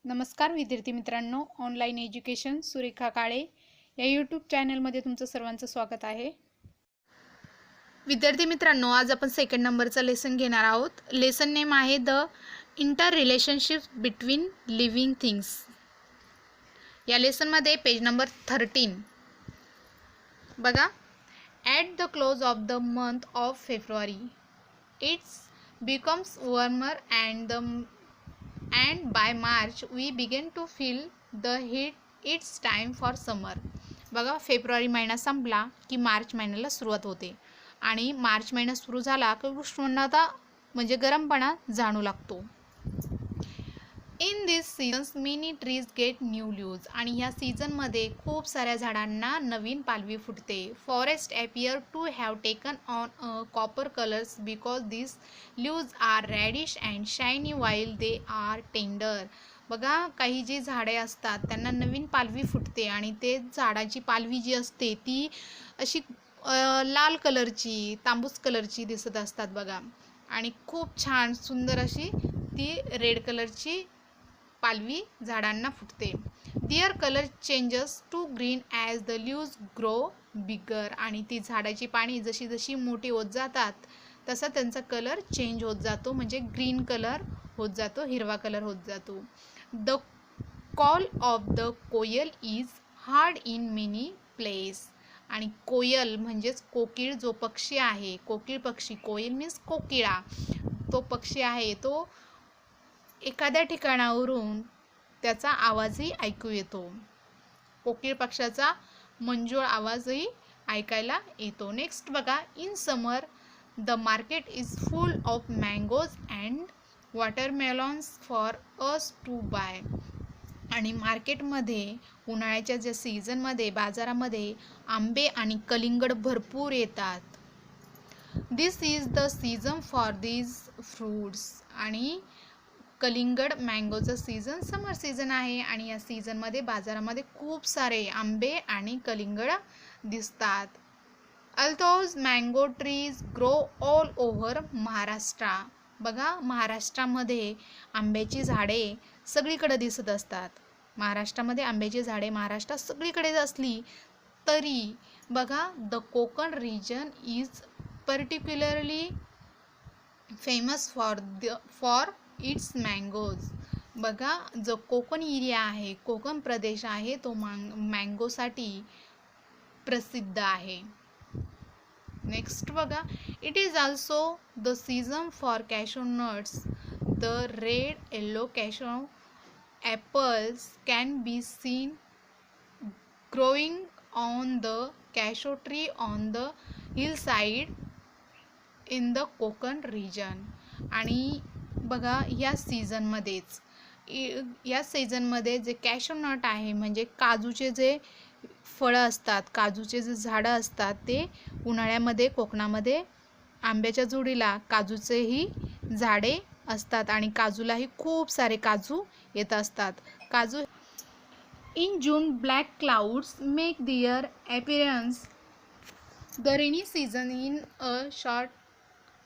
नमस्कार विद्यार्थी मित्रांनो, ऑनलाईन एज्युकेशन सुरेखा काळे या यूट्यूब चॅनलमध्ये तुमचं सर्वांचं स्वागत आहे. विद्यार्थी मित्रांनो, आज आपण सेकंड नंबरचा लेसन घेणार आहोत. लेसन नेम आहे the inter relationship between living things. या लेसनमध्ये पेज नंबर 13 बघा. At the close of the month of February it's becomes warmer and by March we begin to feel the heat. It's time for summer. बघा, February महिना संपला की मार्च महिन्याला सुरुवात होते आणि मार्च महिना सुरू झाला की उष्णता म्हणजे गरमपणा जाणू लागतो. In this seasons many trees get new leaves. आणि ह्या सीझनमध्ये खूप साऱ्या झाडांना नवीन पालवी फुटते. Forest appear to have taken on a copper colours because this leaves are reddish and shiny while they are tender. बघा, काही जी झाडे असतात त्यांना नवीन पालवी फुटते आणि ते झाडाची पालवी जी असते ती अशी लाल कलरची, तांबूस कलरची दिसत असतात बघा. आणि खूप छान सुंदर अशी ती रेड कलरची पालवी झाडांना फुटते. Their colour changes to green as the leaves grow bigger. आणि ती झाडाची पाणी जशी जशी मोठी होत जातात तसा त्यांचा कलर चेंज होत जातो, म्हणजे ग्रीन कलर होत जातो, हिरवा कलर होत जातो. The call of the koel is heard in many place. आणि कोयल म्हणजेच कोकिळ जो पक्षी आहे, कोकिळ पक्षी, कोयल मीन्स कोकिळा, तो पक्षी आहे तो एखाद्या ठिकाणावरून त्याचा आवाजही ऐकू येतो. कोकिळ पक्षाचा मंजूळ आवाजही ऐकायला येतो. नेक्स्ट बघा. In summer the market is full of mangoes and watermelons for us to buy. आणि मार्केटमध्ये उन्हाळ्याच्या ज्या सीझनमध्ये बाजारामध्ये आंबे आणि कलिंगड भरपूर येतात. This is the season for these fruits. आणि कलिंगड मँगोचं सीझन समर सीझन आहे आणि या सीझनमध्ये बाजारामध्ये खूप सारे आंबे आणि कलिंगड दिसतात. Although mango trees grow all over Maharashtra. बघा, महाराष्ट्रामध्ये आंब्याची झाडे सगळीकडे दिसत असतात. महाराष्ट्रामध्ये आंब्याची झाडे महाराष्ट्रात सगळीकडे असली तरी बघा, the Konkan region is particularly famous for its mangoes. बघा, जो कोकण एरिया आहे, कोकण प्रदेश आहे, तो मँगोसाठी प्रसिद्ध आहे. नेक्स्ट बघा. It is also the season for cashew nuts. The red yellow cashew apples can be seen growing on the cashew tree on the hillside in the Konkan region. आणि बघा, या सीझनमध्ये जे कॅशो नट आहे म्हणजे काजूचे जे फळं असतात, काजूचे जे झाडं असतात ते उन्हाळ्यामध्ये कोकणामध्ये आंब्याच्या जोडीला काजूचेही झाडे असतात आणि काजूलाही खूप सारे काजू येत असतात. काजू in June black clouds make their appearance. The rainy season in a short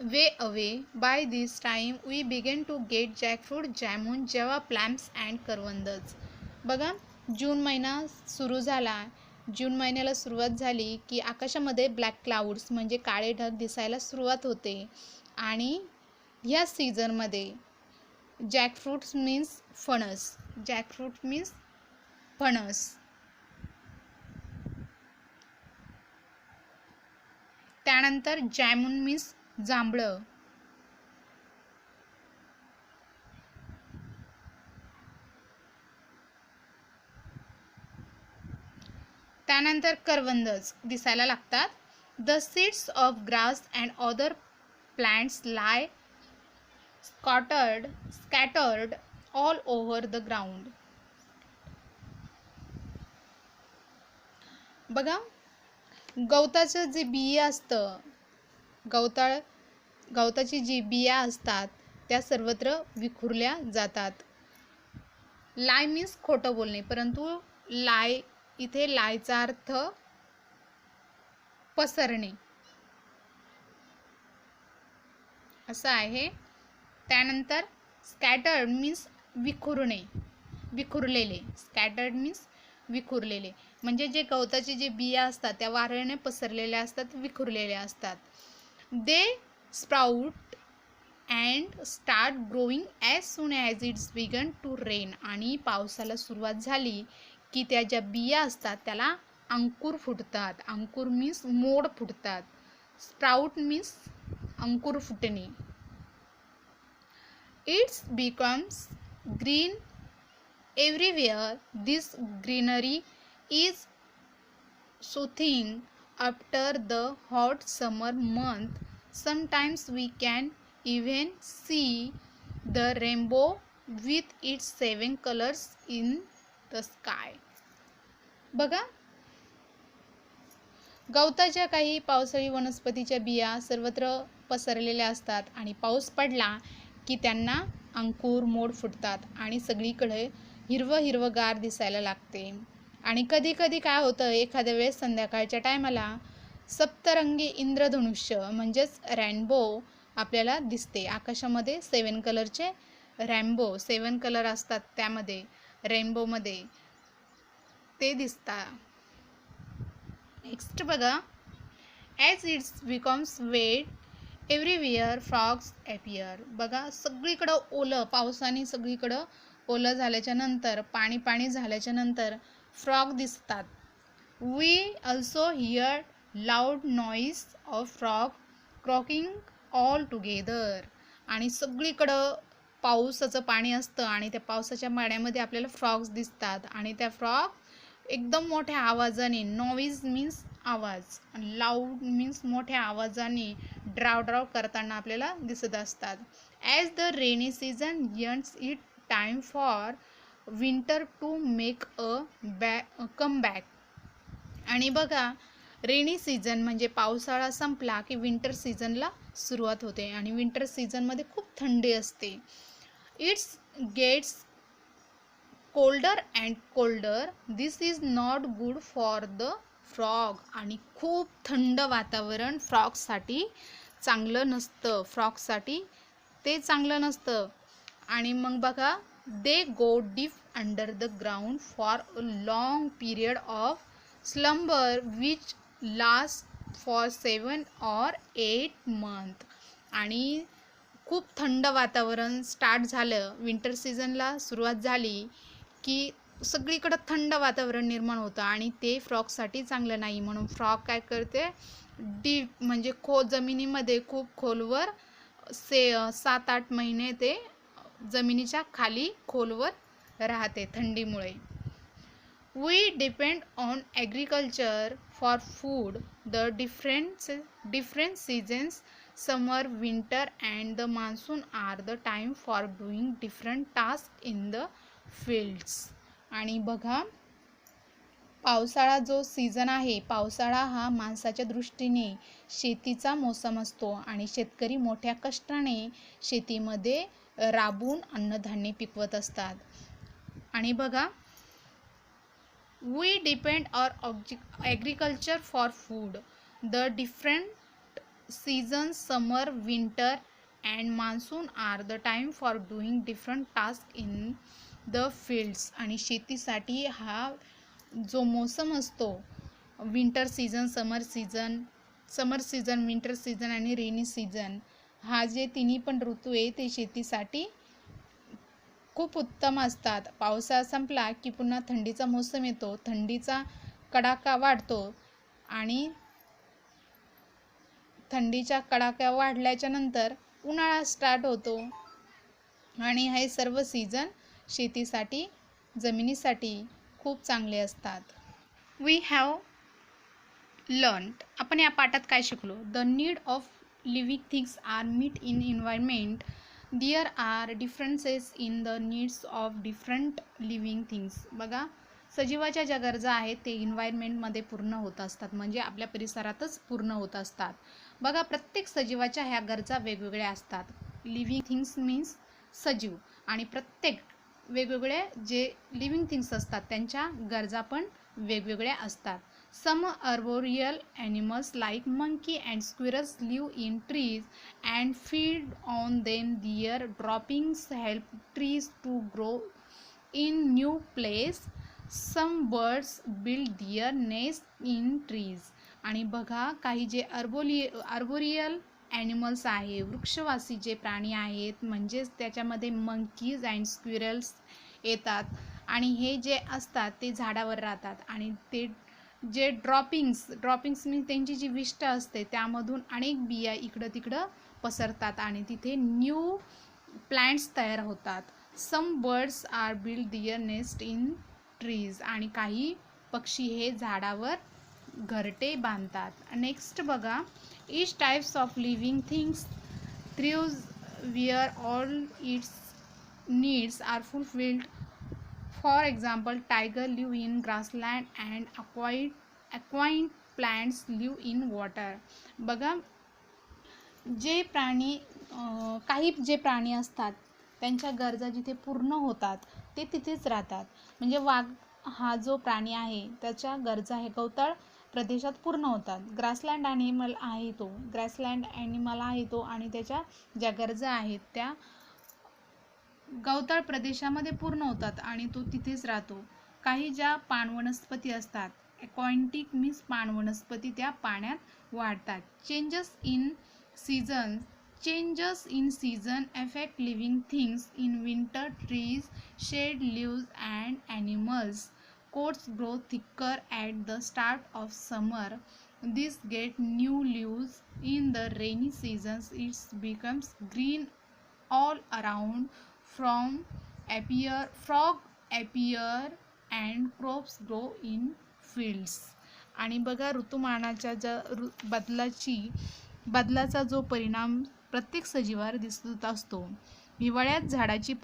way away. By this time we began to get jackfruit, jamun, जवा, प्लॅम्स अँड करवंदज. बघा, जून महिना सुरू झाला. जून महिन्याला सुरुवात झाली की आकाशामध्ये ब्लॅक क्लाउड्स म्हणजे काळे ढग दिसायला सुरुवात होते आणि ह्या सीझनमध्ये जॅकफ्रूट्स मीन्स फणस, जॅकफ्रूट मीन्स फणस, त्यानंतर जामुन मीन्स जांभळं, त्यानंतर करवंदज दिसायला लागतात. The seeds of grass and other plants lie scattered all over the ground. बघा, गवताचं जे बिया असतं, गवताची जी बिया असतात त्या सर्वत्र विखुरल्या जातात. लाय मीन्स खोटं बोलणे, परंतु इथे लायचा अर्थ पसरणे असा आहे. त्यानंतर स्कॅटर्ड मीन्स विखुरणे, विखुरलेले. स्कॅटर्ड मीन्स विखुरलेले, म्हणजे जे गवताचे जे बिया असतात त्या वाऱ्याने पसरलेल्या असतात, विखुरलेल्या असतात. They sprout and start growing as soon as it's began to rain. आणि पावसाला सुरुवात झाली की त्या ज्या बिया असतात त्याला अंकुर फुटतात. अंकुर मीन्स मोड फुटतात. स्प्राउट मीन्स अंकुर फुटणे. It's becomes green everywhere. This greenery is soothing after the hot summer month. Sometimes we can even see the rainbow with its 7 colors in the sky. बघा, गवताच्या काही पावसाळी वनस्पतीच्या बिया सर्वत्र पसरलेल्या असतात आणि पाऊस पडला की त्यांना अंकुर मोड फुटतात आणि सगळीकडे हिरवंगार दिसायला लागते. आणि कधी कधी काय होतं, एखाद्या वेळेस संध्याकाळच्या टायमाला सप्तरंगी इंद्रधनुष्य म्हणजेच रॅनबो आपल्याला दिसते. आकाशामध्ये 7 कलरचे रॅनबो, 7 कलर असतात त्यामध्ये, रेनबोमध्ये ते दिसतात. नेक्स्ट बघा, as its becomes wet everywhere frogs appear. बघा, सगळीकडं ओलं, पावसाने सगळीकडं ओलं झाल्याच्या नंतर, पाणी झाल्याच्या नंतर फ्रॉग दिसतात. We also hear loud noise of frog croaking all together. आणि सगळीकडं पावसाचं पाणी असतं आणि त्या पावसाच्या पाण्यामध्ये आपल्याला फ्रॉग्स दिसतात आणि त्या फ्रॉग एकदम मोठ्या आवाजाने, नॉईज मीन्स आवाज, लाऊड मीन्स मोठ्या आवाजाने ड्राव करताना आपल्याला दिसत असतात. As the rainy season ends it time for winter to make come back. आणि बघा, रेनी सीझन म्हणजे पावसाळा संपला की विंटर सीझनला सुरुवात होते आणि विंटर सीझनमध्ये खूप थंडी असते. Its gets colder and colder. This is not good for the frog. आणि खूप थंड वातावरण फ्रॉगसाठी चांगलं नसतं, फ्रॉगसाठी ते चांगलं नसतं. आणि मग बघा, they go deep under the ground for a long period of slumber which last for 7 or 8 months. आणि खूप थंड वातावरण स्टार्ट झालं, विंटर सीझनला सुरुवात झाली की सगळीकडं थंड वातावरण निर्माण होतं आणि ते फ्रॉगसाठी चांगलं नाही. म्हणून फ्रॉग काय करते, डीप म्हणजे जमिनीमध्ये खूप खोलवर 7-8 महिने ते जमिनीच्या खाली खोलवर राहते थंडीमुळे. We depend on agriculture for food. The different seasons, summer, winter and the monsoon are the time for doing different task in the fields. आणि बघा, पावसाळा जो सीझन आहे, पावसाळा हा माणसाच्या दृष्टीने शेतीचा मोसम असतो आणि शेतकरी मोठ्या कष्टाने शेतीमध्ये राबून अन्नधान्य पिकवत असतात. आणि बघा, we depend on agriculture for food. The different seasons, summer, winter and monsoon are the time for doing different task in the fields. आणि शेतीसाठी हा जो मोसम असतो, winter season, summer season, winter season आणि रेनी सीझन, हा जे तिन्ही पण ऋतू आहे ते शेतीसाठी खूप उत्तम असतात. पावसाळा संपला की पुन्हा थंडीचा मोसम येतो, थंडीचा कडाका वाढतो आणि थंडीच्या कडाका वाढल्याच्या नंतर उन्हाळा स्टार्ट होतो. आणि हे सर्व सीझन शेतीसाठी, जमिनीसाठी खूप चांगले असतात. We have learned. आपण या पाठात काय शिकलो? The need of living things are met in environment. There are differences in the needs of different living things. बघा, सजीवाच्या ज्या गरजा आहेत ते एन्व्हायरमेंटमध्ये पूर्ण होत असतात, म्हणजे आपल्या परिसरातच पूर्ण होत असतात. बघा, प्रत्येक सजीवाच्या ह्या गरजा वेगवेगळ्या असतात. लिव्हिंग थिंग्स मीन्स सजीव, आणि प्रत्येक वेगवेगळे जे लिव्हिंग थिंग्स असतात त्यांच्या गरजा पण वेगवेगळ्या असतात. सम arboreal animals like monkey and squirrels live in trees and feed on them. Their droppings help trees to grow in new place. Some birds build their nest in trees. आणि बघा काही जे आर्बोरियल ॲनिमल्स आहे, वृक्षवासी जे प्राणी आहेत, म्हणजेच त्याच्यामध्ये मंकीज अँड स्क्विरल्स येतात. आणि हे जे असतात ते झाडावर राहतात आणि ते जे ड्रॉपिंग्स मीन्स त्यांची जी विष्ट असते त्यामधून अनेक बिया इकडं तिकडं पसरतात आणि तिथे न्यू प्लांट्स तयार होतात. Some birds are build their nest in trees. आणि काही पक्षी हे झाडावर घरटे बांधतात. नेक्स्ट बघा, each types of living things thrives where all its needs are fulfilled. For example, tiger live in grassland and अक्वाइन प्लांट्स लिव्ह इन वॉटर. बघा जे प्राणी काही जे प्राणी असतात त्यांच्या गरजा जिथे पूर्ण होतात ते तिथेच राहतात. म्हणजे वाघ हा जो प्राणी आहे त्याच्या गरजा हे गवताळ प्रदेशात पूर्ण होतात. ग्रासलँड ॲनिमल आहे तो आणि त्याच्या ज्या गरजा आहेत त्या गवताळ प्रदेशामध्ये पूर्ण होतात आणि तो तिथेच राहतो. काही ज्या पाणवनस्पती असतात, ॲक्वाटिक मीन्स पाणवनस्पती, त्या पाण्यात वाढतात. Changes in season affect living things. In winter, trees shed leaves and animals' coats grow thicker at the start of summer. These get new leaves. In the rainy seasons, it becomes green all around. Frog appear and crops grow in fields. आणि बघा ऋतुमानाच्या बदलाचा जो परिणाम प्रत्येक सजीवावर दिसत असतो. हिवाळ्यात झाडाची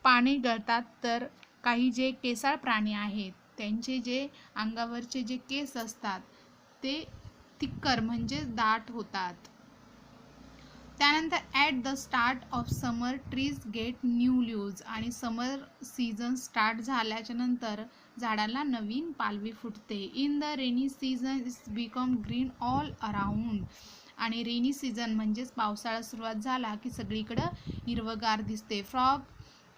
पाने गळतात, तर काही जे केसाळ प्राणी आहेत त्यांचे जे अंगावरचे जे केस असतात ते थिक्कर म्हणजे दाट होतात. त्यानंतर at the start of summer trees get new leaves. आणि समर सीझन स्टार्ट झाल्याच्या नंतर झाडाला नवीन पालवी फुटते. In the rainy season it's become green all around. आणि रेनी सीझन म्हणजेच पावसाळा सुरुवात झाला की सगळीकडं हिरवगार दिसते. Frog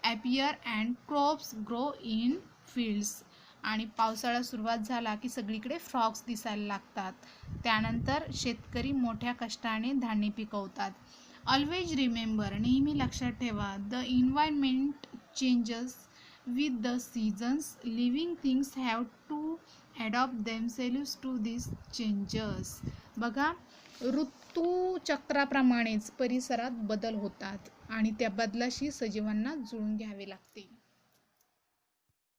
appear and crops grow in fields. आणि पावसाळा सुरुवात झाला की सगळीकडे फ्रॉग्स दिसायला लागतात. त्यानंतर शेतकरी मोठ्या कष्टाने धान्य पिकवतात. ऑलवेज रिमेंबर, नेहमी लक्षात ठेवा, the environment changes with the seasons. Living things have to adopt themselves to this changes. बघा ऋतुचक्राप्रमाणेच परिसरात बदल होतात आणि त्या बदलाशी सजीवांना जुळून घ्यावे लागते.